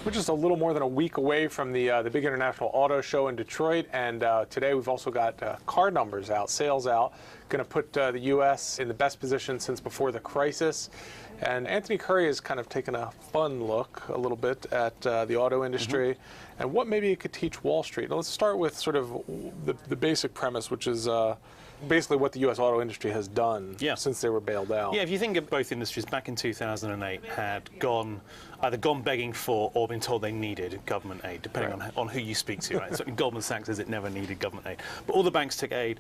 We're just a little more than a week away from the big international auto show in Detroit, and today we've also got car numbers out, sales out, going to put the U.S. in the best position since before the crisis. And Anthony Curry has kind of taken a fun look a little bit at the auto industry and what maybe it could teach Wall Street. Now, let's start with sort of the basic premise, which is basically what the U.S. auto industry has done since they were bailed out. Yeah, if you think of both industries, back in 2008 had either gone begging for or been told they needed government aid, depending on who you speak to. Right? So Goldman Sachs says it never needed government aid. But all the banks took aid.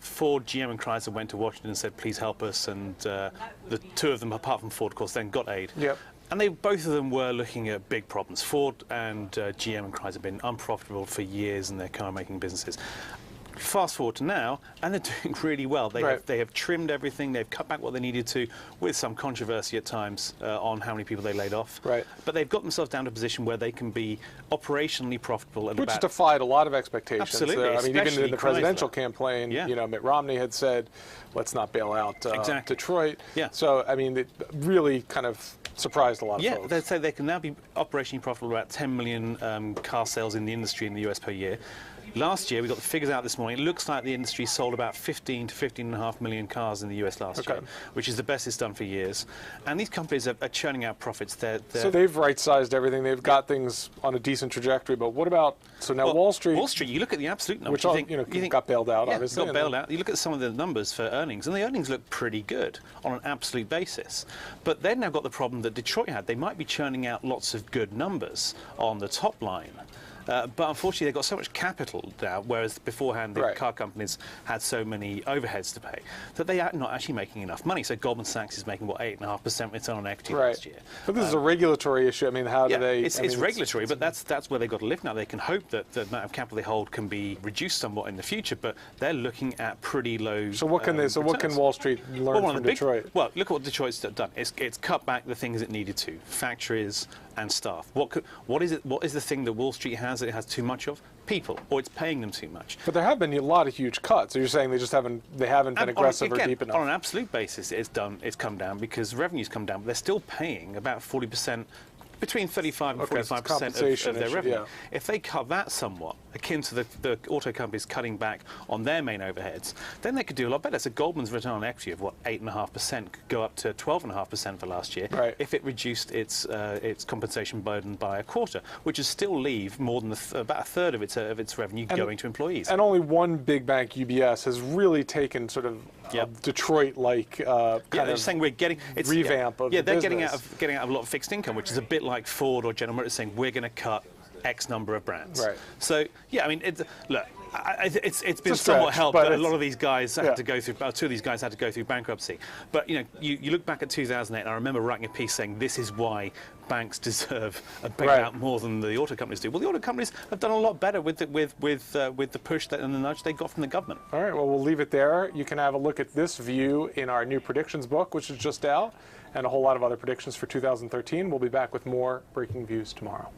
Ford, GM and Chrysler went to Washington and said, please help us. And the two of them, apart from Ford, of course, then got aid. Yep. And both of them were looking at big problems. Ford and GM and Chrysler have been unprofitable for years in their car-making businesses. Fast forward to now, and they're doing really well. They have trimmed everything. They've cut back what they needed to, with some controversy at times on how many people they laid off. But they've got themselves down to a position where they can be operationally profitable. Which has defied a lot of expectations. Absolutely. I mean, even in the presidential campaign, you know, Mitt Romney had said, let's not bail out Detroit. So, I mean, it really kind of surprised a lot of folks. Yeah, they say they can now be operationally profitable, about 10 million car sales in the industry in the US per year. Last year, we got the figures out this morning. It looks like the industry sold about 15 to 15.5 million cars in the US last year, which is the best it's done for years. And these companies are churning out profits. So they've right-sized everything. They've got things on a decent trajectory. But what about, so now Wall Street? Wall Street, you look at the absolute numbers. Which you think got bailed out, obviously. Got bailed out. You look at some of the numbers for earnings, and the earnings look pretty good on an absolute basis. But they've now got the problem that Detroit had. They might be churning out lots of good numbers on the top line. But unfortunately, they've got so much capital now, whereas beforehand the car companies had so many overheads to pay, that they are not actually making enough money. So Goldman Sachs is making, what, 8.5% return on equity last year. But this is a regulatory issue. I mean, how do they... It's regulatory, but that's where they've got to live now. They can hope that the amount of capital they hold can be reduced somewhat in the future, but they're looking at pretty low So what can what can Wall Street learn from Detroit? Well, look at what Detroit's done. It's cut back the things it needed to. Factories and staff. What is the thing that Wall Street has that it has too much of? People, or it's paying them too much. But there have been a lot of huge cuts. So you're saying they just haven't been aggressive or deep enough. On an absolute basis, it's come down because revenue's come down, but they're still paying about 40%. Between 35 and 45% of their revenue. If they cut that somewhat, akin to the auto companies cutting back on their main overheads, then they could do a lot better. So Goldman's return on equity of, what, 8.5% could go up to 12.5% for last year if it reduced its compensation burden by a quarter, which would still leave more than about a third of its revenue going to employees. And only one big bank, UBS, has really taken sort of Detroit-like they're saying we're getting revamp of the they're business. getting out of a lot of fixed income, which is a bit like Ford or General Motors saying we're going to cut X number of brands. So I mean, look, it's been somewhat helped, but a lot of these guys had to go through. Two of these guys had to go through bankruptcy. But you know, you look back at 2008, and I remember writing a piece saying this is why banks deserve a bailout more than the auto companies do. Well, the auto companies have done a lot better with the push and the nudge they got from the government. All right. Well, we'll leave it there. You can have a look at this view in our new predictions book, which is just out, and a whole lot of other predictions for 2013. We'll be back with more Breaking Views tomorrow.